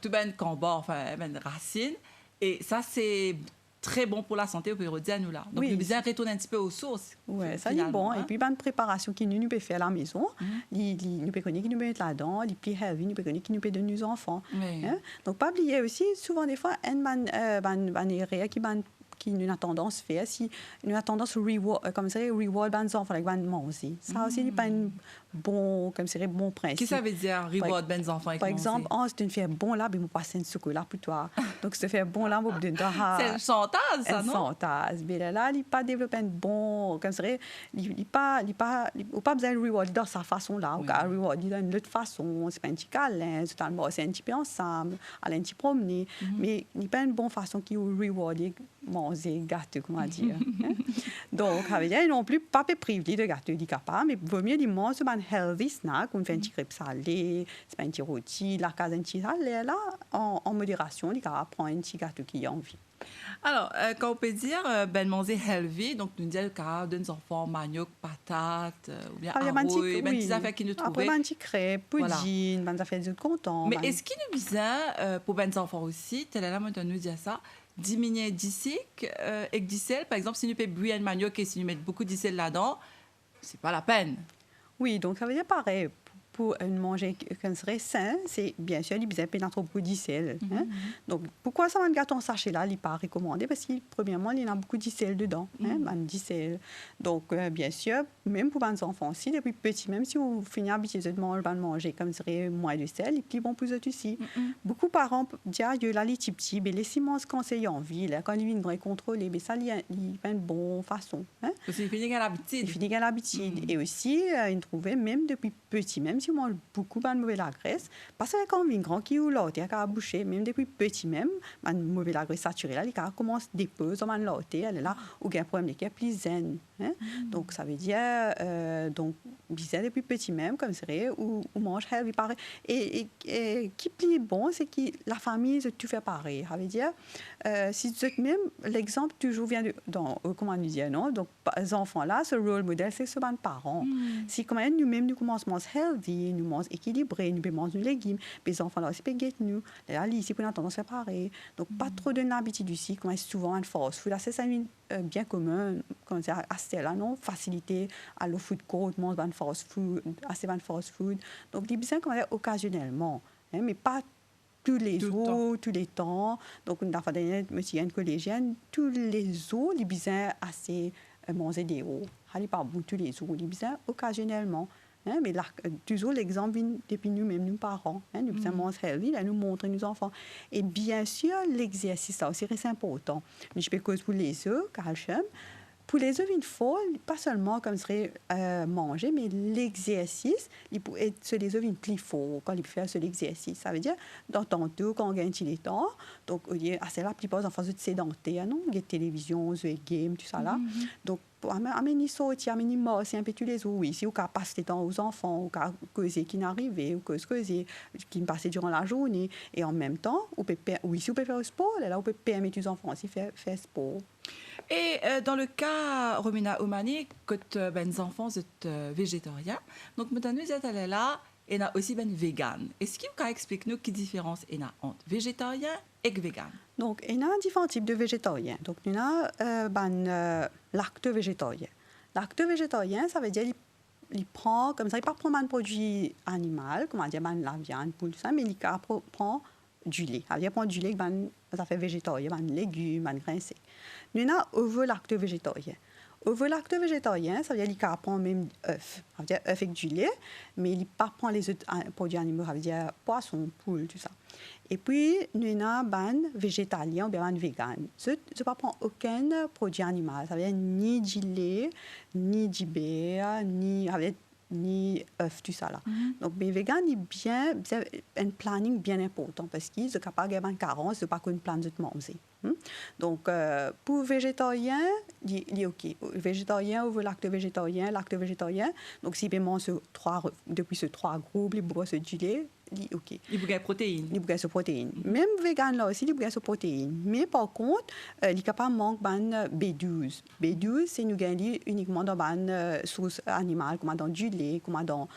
tout ben cambord, enfin, ben racine, et ça, c'est très bon pour la santé, on peut redire nous là. Donc, nous devons retourner un petit peu aux sources. Oui, ça c'est bon. Et puis, une préparation que nous pouvons faire à la maison, nous pouvons connaître qui nous mettre là-dedans, les plus healthy, nous pouvons connaître qui nous peut donner nos enfants. Donc, pas oublier aussi, souvent des fois, une erreur qui nous a tendance à faire, si nous a tendance à reward les enfants avec les manger. Ça aussi, n'est pas un bon principe. Qu'est-ce que ça veut dire, reward les enfants avec par exemple, si tu fais bon là, ben, je vais passer un chocolat pour toi. Donc, si tu fais bon là, je vais te donner c'est un chantage, ça, non? Un chantage. Mais là, il n'est pas développé un bon, comme ça, il n'est pas besoin de reward dans sa façon là. Il reward d'une autre façon. C'est pas un petit câlin, c'est un petit peu ensemble, aller un petit promener. Mais il n'est pas une bonne façon qui reward manger gâteau, comment dire. Hein? Donc, ça veut dire non plus pas privé de gâteau, dit capable, mais vaut mieux les manger un healthy snack, on fait un petit crêpe salé, c'est un petit rôti, la case un petit salé, là, en modération, il capable prendre un petit gâteau qui a envie. Alors, quand on peut dire ben manger healthy, donc nous disons que des enfants manioc, patates, ou bien arroz, ben des affaires qui nous trouvent. Après, un petit crêpe, pudding, ben affaires de content. Mais est-ce qu'il nous disait pour ben enfants aussi, tel est là maintenant nous dire ça, diminuer d'ici et d'icel, par exemple, si nous payons bouillir un manioc et si nous mettons beaucoup d'icel là-dedans, c'est pas la peine. Oui, donc ça veut dire pareil. Pour manger qui serait sain, c'est bien sûr, il y a pas trop beaucoup d'icel. Hein? Donc, pourquoi ça, un gâteau en sachet là, il n'est pas recommandé? Parce que, premièrement, il y a beaucoup d'icel dedans. Hein? Donc, bien sûr, même pour les enfants aussi, depuis petit, même si vous finissez habitué de manger comme serait moins de sel, il est bon pour eux aussi. Beaucoup de parents disent, là, les petits, mais laissez-moi ce conseil en ville. Quand ils viennent contrôler, mais ça, il a une bonne façon. Hein? Parce qu'il finit à l'habitude. Il finit à l'habitude. Et aussi, ils trouvaient, même depuis petit, même si on mange beaucoup de mauvaise la graisse, parce que quand on vient grand qui ou l'autre, il y a boucher, même depuis petit même, la mauvaise la graisse saturée, là, il commence à déposer dans l'autre, elle est là, où il y a un problème qui est plus zen. Hein? Donc, ça veut dire, donc, bizarre depuis petit même, comme c'est ou mange healthy pareil. Et qui est bon, c'est que la famille, tout fait pareil. Ça veut dire, si tu même, l'exemple toujours vient dans, comment nous dire, non? Donc, les enfants là, ce rôle modèle, c'est ce parents. Si quand même nous-mêmes, nous commençons à manger healthy, nous mangeons équilibré, nous mangeons des légumes, les enfants là aussi peuvent guetter nous. Là, ici, pour tendance à séparer. Donc, pas trop de l'habitude ici, comme souvent un fast food. Là, c'est ça bien commun, comme ça, à là, non? Facilité à le food court, manger un fast food, assez un fast food. Donc, il besoin comme occasionnellement, hein, mais pas tous les jours, tous les temps. Donc, une fois dernière, monsieur une collégienne, tous les jours, il besoin assez manger des hauts. Il n'est pas bon tous les jours, il besoin occasionnellement. Hein, mais là, toujours l'exemple depuis nous-mêmes, nous parents. Hein, nous besoin manger healthy, là, nous montrer nos enfants. Et bien sûr, l'exercice, ça aussi, c'est important. Mais je peux cause pour les œufs, calcium. Pour les œufs, il faut pas seulement comme serait manger, mais l'exercice, il peut être sur les œufs, il plus fort quand il fait ce l'exercice. Ça veut dire, dans ton tour, quand on gagne le temps, donc, c'est la plupart des enfants sont sédentaires, non? Il y a télévision, jeux, game, tout ça là. Donc, pour amener sortir, amener c'est un peu tous les jours, oui. Si on passe le temps aux enfants, ou causer qui n'arrivait, ou causer qui me passait durant la journée, et en même temps, si on peut faire le sport, là, on peut permettre aux enfants aussi faire sport. Et dans le cas, Romina Oumani, quand les enfants sont végétariens, donc maintenant nous sommes là, et on a aussi ben vegan. Est-ce que vous pouvez expliquer nous quelle différence il y a entre végétarien et vegan? Donc, il y a différents types de végétariens. Donc, il y a lacto-végétarien. Lacto-végétarien, ça veut dire qu'il prend, comme ça, il ne prend pas un produit animal, comme on dit, la viande, tout ça, mais il prend du lait. Il prend du lait, ça fait végétarien, des légumes, des grains secs. Nous avons ovo-lacto-végétarien. Ovo-lacto-végétarien, ça veut dire qu'il prend même œufs. Ça veut dire œufs avec du lait, mais il ne prend pas les autres produits animaux, ça veut dire poisson, poule, tout ça. Et puis, nous avons végétalien ou bien vegan. Je ne prends aucun produit animal. Ça veut dire ni du lait, ni du beurre, ni œufs, tout ça là. Donc, les véganes, il y a un planning bien important parce qu'ils sont capables d'avoir une carence, de ne pas qu'on plante de manger. Donc, pour végétarien, il est OK. Végétarien ou lacto-végétarien. Donc, si on mange depuis ces trois groupes, il boit ce du lait, il est OK. Il boit protéines. Il boit ce protéines. Même vegan là aussi, il boit ce protéines. Mais par contre, il est capable de manquer B12. B12, c'est nous gagner uniquement dans une source animale, comme dans du lait, comme dans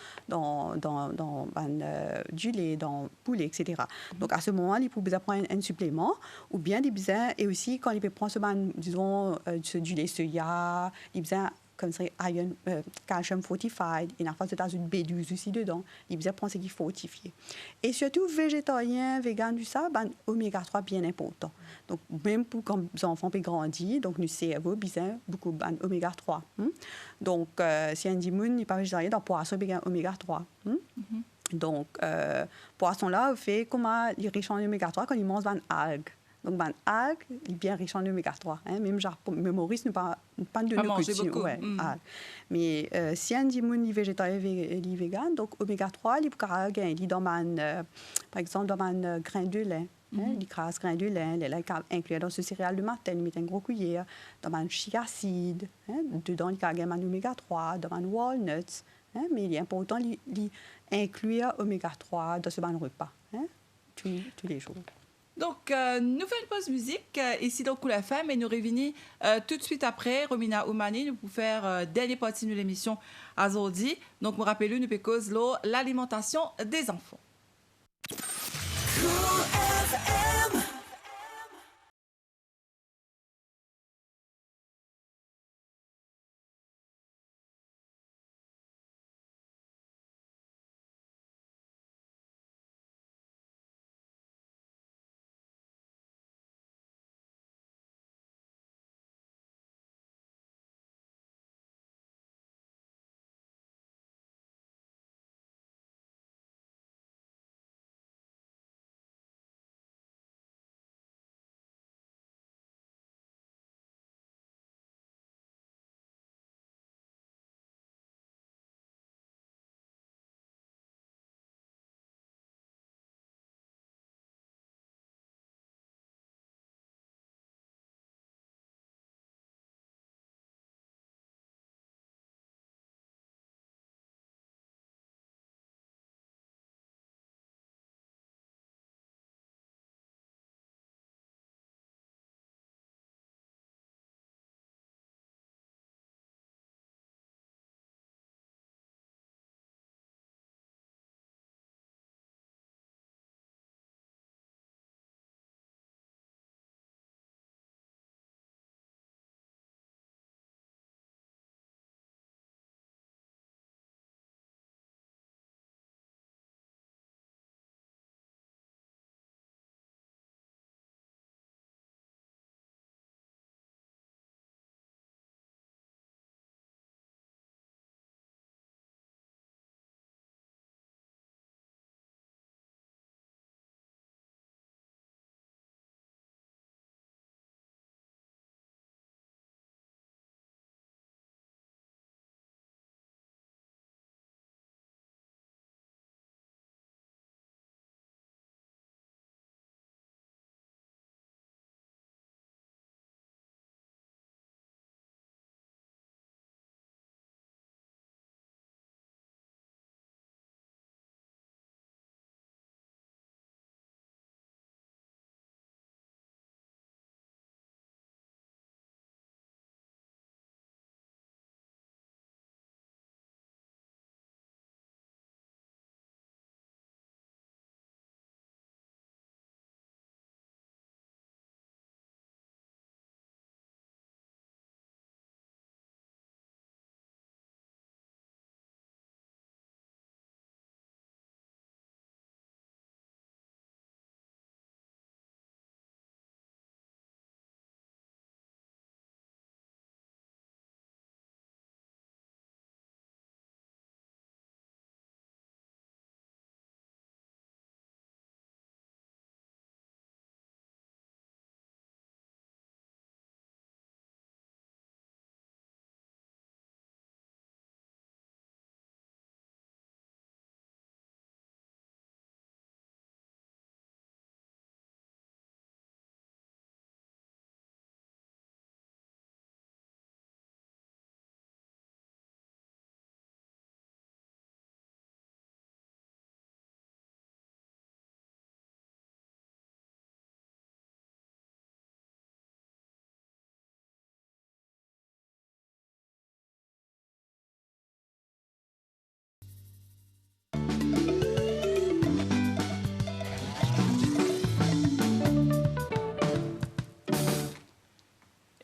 du lait, dans poulet, etc. Donc, à ce moment, il peut prendre un supplément, ou bien il besoin, et aussi quand il peut prendre disons, du lait soya, il besoin comme ça, iron, calcium fortified, et parfois c'est une B12 aussi dedans. Il besoin prendre ce qui est fortifié. Et surtout, végétarien, vegan, tout ça, oméga 3 bien important. Donc, même pour quand les enfants peuvent grandir, donc nous cerveau, besoin beaucoup oméga 3. Donc, si un dit n'est pas végétarien, dans poisson, il y a oméga 3. Donc, poisson là, fait comment il est riche en oméga 3 quand il mange des algues. Donc, les algues, il est bien riche en oméga 3. Hein? Même Maurice ne pas de beaucoup. Ouais, mais si un dit est végétarien et vegan, donc oméga 3, il peut gagner par exemple dans un grain de lait. Les grasses granulins, les inclus dans ce céréal du matin, ils mettent un gros cuillère, dans un chiacide, dedans, il y a un oméga 3, dans un walnuts, mais il est important d'inclure oméga 3 dans ce repas, tous les jours. Donc, nous faisons une pause musique ici dans Cool FM et nous revenons tout de suite après. Romina Oumani, nous pouvons faire dernière partie de l'émission à Zordi. Donc, me rappelez, nous pouvons l'alimentation des enfants. Cool FM.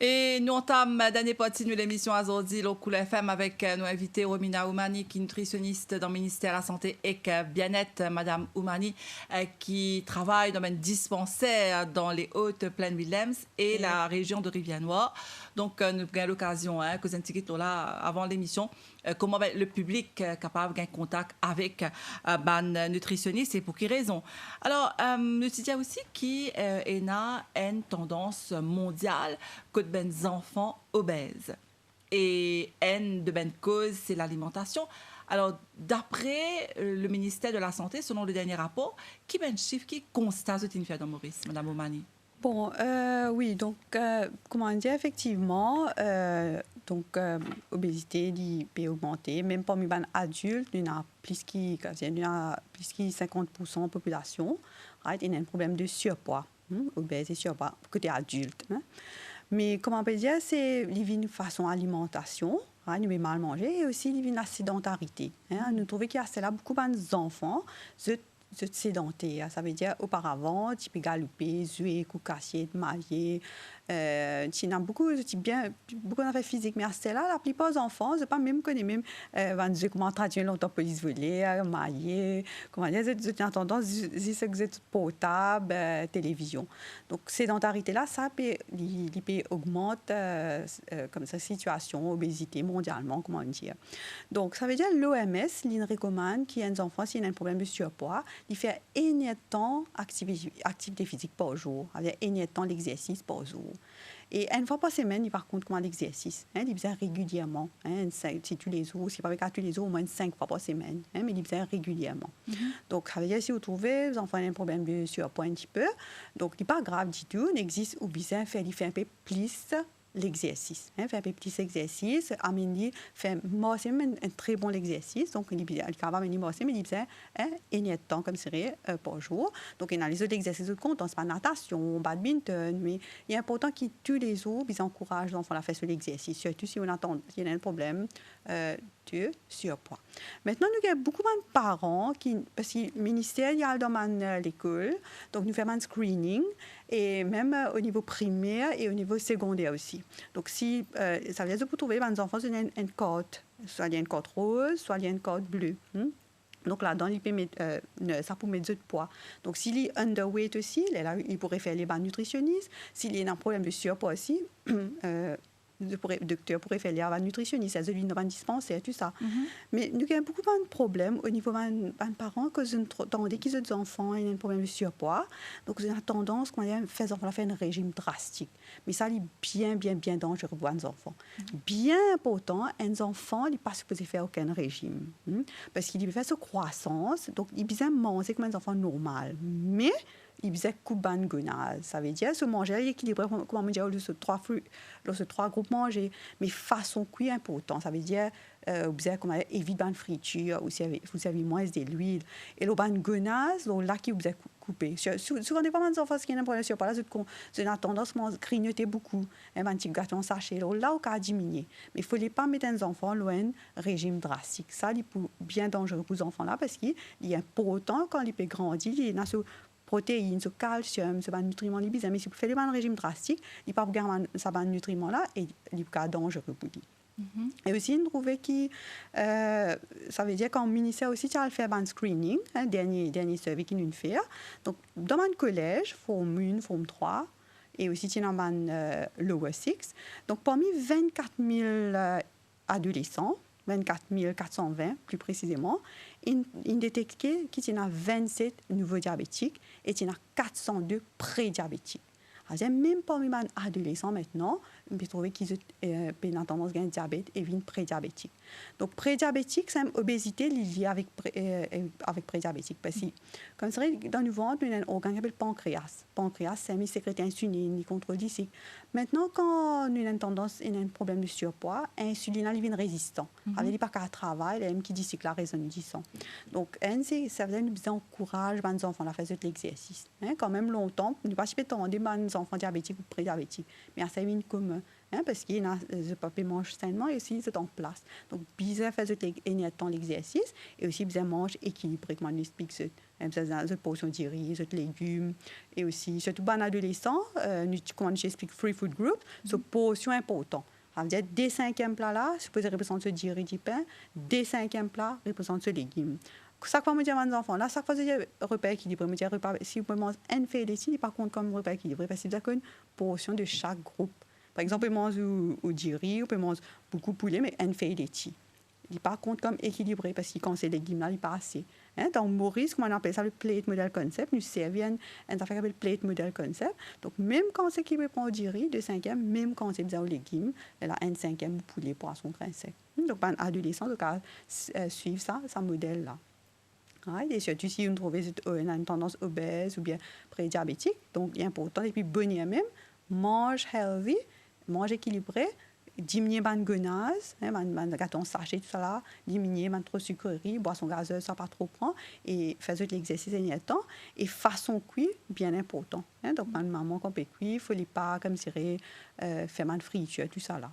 Et nous entamons dernière partie de l'émission aujourd'hui, le Cool FM, avec nos invités Romina Oumani, qui est nutritionniste dans le ministère de la Santé et Bien-être, Madame Oumani, qui travaille dans un dispensaire dans les Hautes-Plaines-Willems et la région de Rivière-Noire. Donc, nous avons l'occasion, que vous là avant l'émission, comment le public est capable d'avoir contact avec un nutritionniste et pour quelle raison. Alors, nous disons aussi qu'il y a une tendance mondiale que des enfants obèses. Et une de bonnes causes, c'est l'alimentation. Alors, d'après le ministère de la Santé, selon le dernier rapport, qui est un chiffre qui constate une fait dans Maurice, Mme Omani? Bon, oui, donc, comment dire, effectivement, obésité, il peut augmenter, même parmi les adultes, il y a plus que 50% de population, right? Il y a un problème de surpoids, obèse et surpoids, côté adulte. Hein? Mais comment on peut dire, c'est une façon d'alimentation, hein, nous mal manger, et aussi la sédentarité. Hein? Nous trouvons qu'il y a là beaucoup d'enfants, sédentaire. Ça veut dire, auparavant, tu peux galoper, jouer, coucasser, mailler. Tu as beaucoup d'affaires physiques. Mais à ce là, la plupart des enfants, je ne sais pas même connaître même, comment traduire longtemps police voler, mailler, comment dire, j'ai tendance, c'est que c'est portable, télévision. Donc, sédentarité-là, ça peut augmenter comme ça, situation, obésité mondialement, comment dire. Donc, ça veut dire l'OMS, il recommande qu'il y ait des enfants, s'il y a un problème de surpoids, il fait un temps activité physique par jour, avec un temps l'exercice par jour. Et une fois par semaine, par contre, comment l'exercice, il faisait régulièrement, si tous les jours, si pas avec tous les jours, au moins 5 fois par semaine, mais il faisait régulièrement. Donc, ça veut dire si vous trouvez, les enfants ont un problème de surpoids un petit peu, donc il n'est pas grave du tout, il existe ou bien faire un peu plus l'exercice. Fait un peu petit exercice. Amélie fait même un très bon exercice. Donc, il est capable de faire mais il fait un temps comme c'est par jour. Donc, il y a les autres exercices de compte, c'est pas natation, badminton, mais il est important qu'ils tous les jours, ils encouragent l'enfant à faire l'exercice, surtout si on attend, il y a un problème de surpoids. Maintenant, nous avons beaucoup de parents parce que le ministère, il y a dans l'école, donc nous faisons un screening, et même au niveau primaire et au niveau secondaire aussi. Donc, si ça veut dire que vous trouvez des enfants, il y a une carte, soit il y a une carte rose, soit il y a une carte bleue. Donc là-dedans, ça peut mettre de poids. Donc s'il est underweight aussi, là, il pourrait faire les bas nutritionnistes. S'il y a un problème de surpoids aussi, le docteur pourrait faire les nutritionnistes, ça devient un dispensaire, tout ça. Mais nous avons beaucoup de problèmes au niveau des parents, que dès qu'ils ont des enfants, ils ont un problème de surpoids. Donc, ils ont tendance, quand ils font un régime drastique. Mais ça, c'est bien dangereux pour les enfants. Bien important, un enfant, il n'est pas supposé faire aucun régime. Parce qu'il fait sa croissance, donc il besoin manger comme un enfant normal. Mais il faisait couban gonal. Ça veut dire se manger équilibré, comment on dit, ces trois groupes manger, mais façon cuire important. Ça veut dire comment éviter la friture, vous avez moins de l'huile. Et le ban gonal, là qui vous a coupé. Souvent des fois, les enfants qui ont un problème sur là, ils ont tendance à grignoter beaucoup. Un petit gâteau sachet, là, on a diminué. Mais il ne faut pas mettre les enfants loin régime drastique. Ça, c'est bien dangereux pour les enfants là parce qu'il y a important quand ils peuvent grandir, il y a protéines, ce calcium, ce nutriments libres. Mais si vous faites un régime drastique, il ne peut pas garder ce nutriments-là et il est dangereux pour lui. Et aussi, nous trouvons que ça veut dire qu'en ministère aussi, tu as fait un screening, dernier survey qu'il nous fait. Donc, dans un collège, forme 1, forme 3, et aussi tu as un lower 6. Donc, parmi 24 000 adolescents, 24 420 plus précisément, il détectait qu'il y a 27 nouveaux diabétiques et il y a 402 prédiabétiques. Alors, même parmi les adolescents maintenant, on peut trouver qu'ils ont tendance à un diabète et une prédiabétique. Donc, prédiabétique, c'est une obésité liée avec prédiabétique. Parce que, comme c'est vrai, dans le ventre, il y a un organe qui s'appelle le pancréas. Le pancréas, c'est un sécrète insuline, il contrôle le sucre. Maintenant, quand on a une tendance, on a un problème de surpoids, l'insuline est résistant. Il n'y a pas qu'à travailler, il y a qui dit que la raison du sang. Donc, ça veut dire que nous encourageons les enfants à faire de l'exercice. Quand même longtemps, nous ne pas attendre les enfants diabétiques ou prédiabétiques. Mais ça vient commun. Parce qu'il y a des papiers mangent sainement et aussi c'est en place. Donc, bien faire l'exercice et aussi bien manger équilibré, comme on explique, une portion de riz, des légumes et aussi, surtout pour les adolescents, comme j'explique, free food group, c'est une portion importante. Ça veut dire des 5e plats là, supposé représenter du riz, du pain, des 5e plats représentent des légumes. Chaque fois, je dis à mes enfants, là, chaque fois, je dis repas équilibré. Je dis repas, si vous mangez un fait laitier, par contre, comme repas équilibré, parce que c'est une portion de chaque groupe. Par exemple, on mange du riz, on peut manger beaucoup de poulet, mais un fait laitier. il pas compte comme équilibré parce que quand c'est des légumes là, il pas assez. Hein? Dans Maurice, comment on appelle ça le plate model concept, nous servons un affaire qui s'appelle plate model concept. Donc même quand c'est équilibré pour du riz, de cinquième, même quand c'est des légumes, elle a un cinquième poulet poisson grain sec. Donc un adolescent donc suivre ça modèle là. Et surtout si on trouve une tendance obèse ou bien prédiabétique, donc il est important et puis bonne même mange healthy, mange équilibré, diminuer ban gonaz, ban gâteau sachet tout ça là, diminuer ban trop sucrerie, boisson gazeuse ça pas trop prendre et faire de l'exercice en temps et façon cuire bien important. Donc ban maman qu'on peut cuire, faut pas comme sirer faire man friture tout ça là.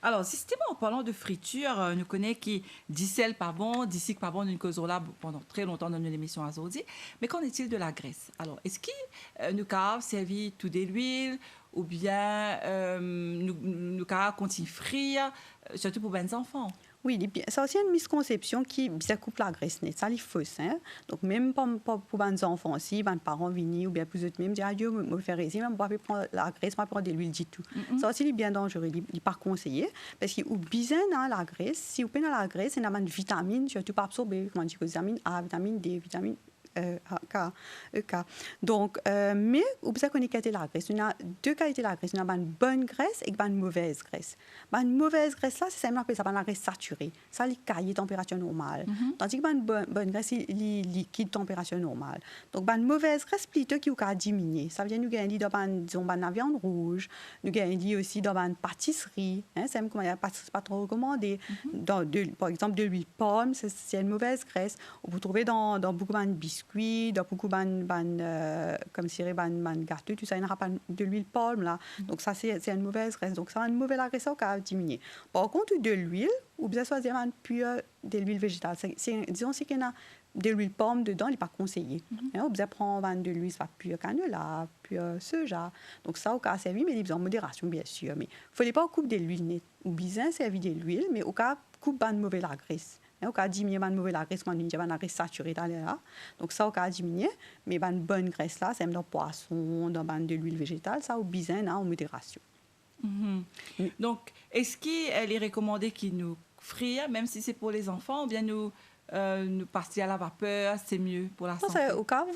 Alors, justement, en parlant de friture, nous connaissons qui dissel pas bon, d'ici pas bon, nous causons là pendant très longtemps dans l'émission Azodi. Mais qu'en est-il de la graisse? Alors, est-ce que nous avons servi tout de l'huile ou bien nous avons continué à frire, surtout pour les enfants? Oui, c'est aussi une misconception qui coupe la graisse nette. Ça, c'est faux. Hein? Donc, même pour les enfants aussi, les parents viennent ou bien plus autres même, dire adieu, me faire ici, même pas prendre la graisse, pas prendre de l'huile du tout. Ça aussi, c'est bien dangereux, il n'est pas conseillé. Parce que bien dans la graisse, si vous prenez la graisse, il y a des vitamines, surtout pas absorbées, comme on dit, vitamine A, vitamine D, vitamine K. Donc, mais vous pouvez connaître la graisse. Il y a deux qualités de la graisse. Il y a une bonne graisse et une mauvaise graisse. Une mauvaise graisse, là, c'est ça qu'on appelle ça la graisse saturée. Ça, il caille température normale. Tandis que une bonne graisse, il liquide température normale. Donc, une mauvaise graisse, plutôt qui a diminué. Ça veut dire que nous gagnons dans la viande rouge, nous gagnons aussi dans la pâtisserie. C'est comme la pâtisserie pas trop recommandée. Par exemple, de l'huile pomme, c'est une mauvaise graisse. Vous trouvez dans beaucoup de biscuits, dans beaucoup comme si gâteau, tout ça, il n'y aura pas de l'huile palme là. Donc ça c'est une mauvaise graisse. Donc ça a une mauvaise graisse qui a diminué. Par contre de l'huile ou bien choisir une pure de l'huile végétale. Disons si qu'il y a de l'huile palme dedans, il n'est pas conseillé. Ou bien prendre de l'huile pure canola, pure soja. Donc ça au cas servi mais il est en modération bien sûr. Mais il ne faut pas couper de l'huile nette. Ou bien servir de l'huile mais au cas coupe une mauvaise graisse. On a diminué la mauvaise graisse, on a la graisse saturée là. Donc ça, on a diminué, mais une bonne graisse là, c'est dans le poisson, dans de l'huile végétale, ça, au bisin, en modération. Donc, est-ce qu'il est recommandé qu'ils nous frient, même si c'est pour les enfants, ou bien nous partir à la vapeur, c'est mieux pour la santé? Au cas où,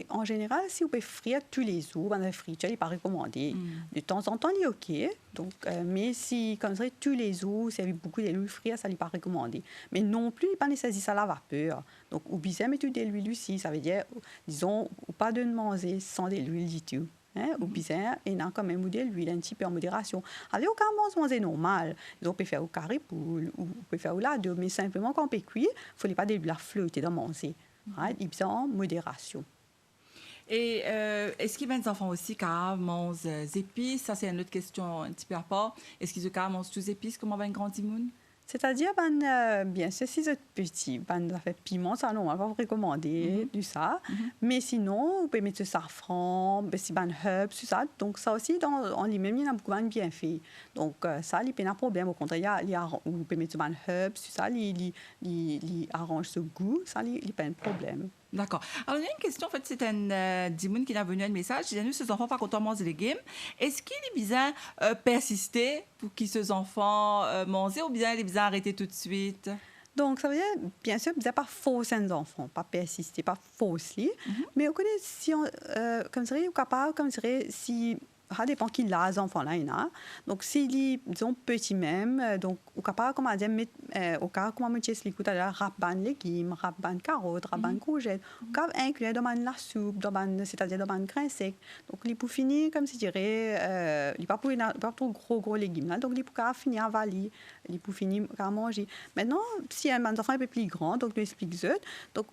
en général, si vous pouvez frire tous les jours, la friture n'est pas recommandé. De temps en temps, il est OK. Donc, mais si, comme ça, tous les jours, si vous avez beaucoup d'huile frite, ça n'est pas recommandé. Mais non plus, il n'est pas nécessaire à la vapeur. Donc, ou bien mettre de l'huile aussi, ça veut dire, disons, ou pas de manger sans de l'huile du tout. Ou bien, il y a quand même de l'huile un petit peu en modération. Avec aucun manger normal. On peut faire au carré poule, ou on peut faire au lado, mais simplement quand on peut cuire, il ne faut pas de l'huile à flotter dans manger. Il faut en modération. Et est-ce qu'il y a des enfants aussi qui mangent des épices? Ça, c'est une autre question un petit peu à part. Est-ce qu'ils mangent tous les épices comme un grand immun? C'est-à-dire, bien sûr, si c'est petit, ça fait piment, ça, non, on va pas vous recommander du ça. Mais sinon, vous pouvez mettre du safran, si herbes, tout ça. Donc, ça aussi, en lui-même, il y a beaucoup de bienfaits. Donc, ça, il n'y a pas de problème. Au contraire, vous pouvez mettre du herbes, tout ça, il arrange ce goût, ça, il n'y a pas de problème. D'accord. Alors, il y a une question, en fait, c'est un Dimoun qui a venu un message. Il dit, nous, ces enfants, pas content de manger les légumes. Est-ce qu'il est bien persister pour qu'ils ces enfants mangent ou bien il est bien arrêter tout de suite? Donc, ça veut dire, bien sûr, vous pas forcer les enfants, pas persister, pas forcer. Mais on connaît, si on, comme ça, capable, comme ça, si ça dépend qui l'a, les enfants là, il a. Donc, s'il est, disons, petit même, donc, au capable, comme on dit, au cas, comme on dit, tout à l'heure, raban légumes, raban carottes, raban courgettes, au cas, inclure dans la soupe, c'est-à-dire dans le grain sec. Donc, il peut finir, comme si je dirais, il n'y a pas trop gros légumes là. Donc, il peut finir à valer, il peut finir à manger. Maintenant, si un enfant est un peu plus grand, donc, nous explique ça. Donc,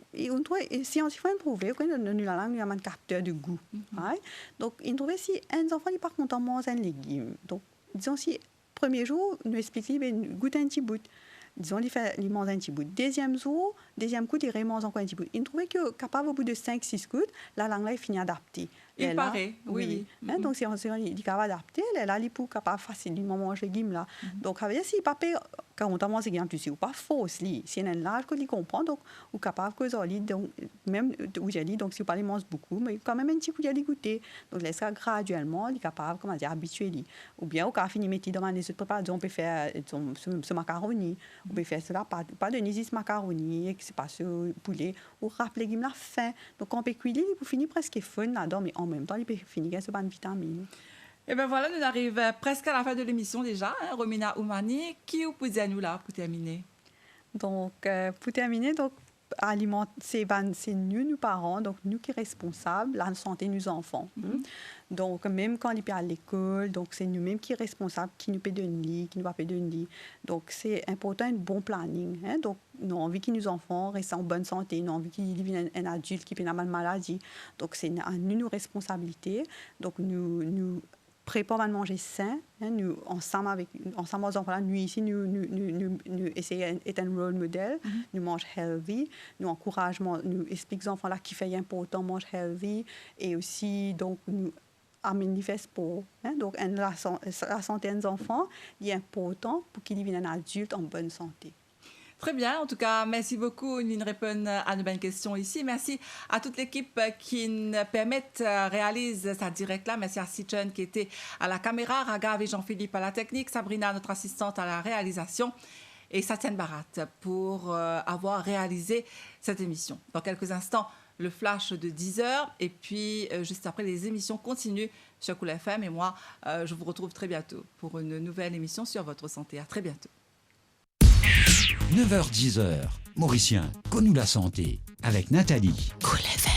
si on s'y fait prouver, nous avons un capteur de goût. Donc, il trouve si un enfant n'est pas content de manger un légume. Donc, disons si, premier jour, nous expliquons, il goûte un petit bout. Disons, il mange un petit bout. Deuxième coup, il mange encore un petit bout. Il trouvait que capable, au bout de 5-6 coups, la langue là, il finit adaptée. Il paraît, oui. Donc, si on est capable d'adapter, là, il est capable facilement manger les légumes là. Donc, ça veut dire, s'il n'est pas notamment c'est bien tu sais ou pas faux si il y a un large que les comprend donc ou capable que ça donc même où j'ai dit donc si vous parlez mange beaucoup mais quand même un petit coup d'y goûter donc laisse ça graduellement il est capable comment dire habitué ou bien au cas fini métier dans ma préparation on peut faire ce macaroni on peut faire cela pas de nisis macaroni c'est pas ce poulet ou rappeler qu'il a faim donc on peut cuire pour finir presque fun là-dedans mais en même temps il peut finir ce pas de vitamines. Et bien voilà, nous arrivons presque à la fin de l'émission déjà. Romina Oumani, qui vous pouvez nous là pour terminer? Donc, pour terminer, donc, c'est nous parents, donc nous qui sommes responsables de la santé de nos enfants. Donc, même quand ils sont à l'école, donc c'est nous-mêmes qui sommes responsables, qui nous paient de lit, qui nous pas payer de lit. Donc, c'est important un bon planning. Donc, nous avons envie que nos enfants restent en bonne santé, nous avons envie qu'ils deviennent un adulte qui n'a pas de maladie. Donc, c'est à nous nos responsabilités. Donc, nous préparons à manger sain, nous ensemble aux enfants, nous ici, nous essayons d'être un role model, nous mangeons healthy, nous encourageons, nous expliquons aux enfants là qui fait important manger healthy et aussi donc nous manifeste pour donc la santé des enfants est important pour qu'ils deviennent un adulte en bonne santé. Très bien. En tout cas, merci beaucoup, Une répond à nos bonnes questions ici. Merci à toute l'équipe qui nous réalise ça direct là. Merci à Sichon qui était à la caméra, Ragav et Jean-Philippe à la technique, Sabrina, notre assistante à la réalisation, et Satyan Barat pour avoir réalisé cette émission. Dans quelques instants, le flash de 10h et puis juste après, les émissions continuent sur Cool FM. Et moi, je vous retrouve très bientôt pour une nouvelle émission sur votre santé. À très bientôt. 9h-10h, Mauricien, connu la santé, avec Nathalie. Cool FM.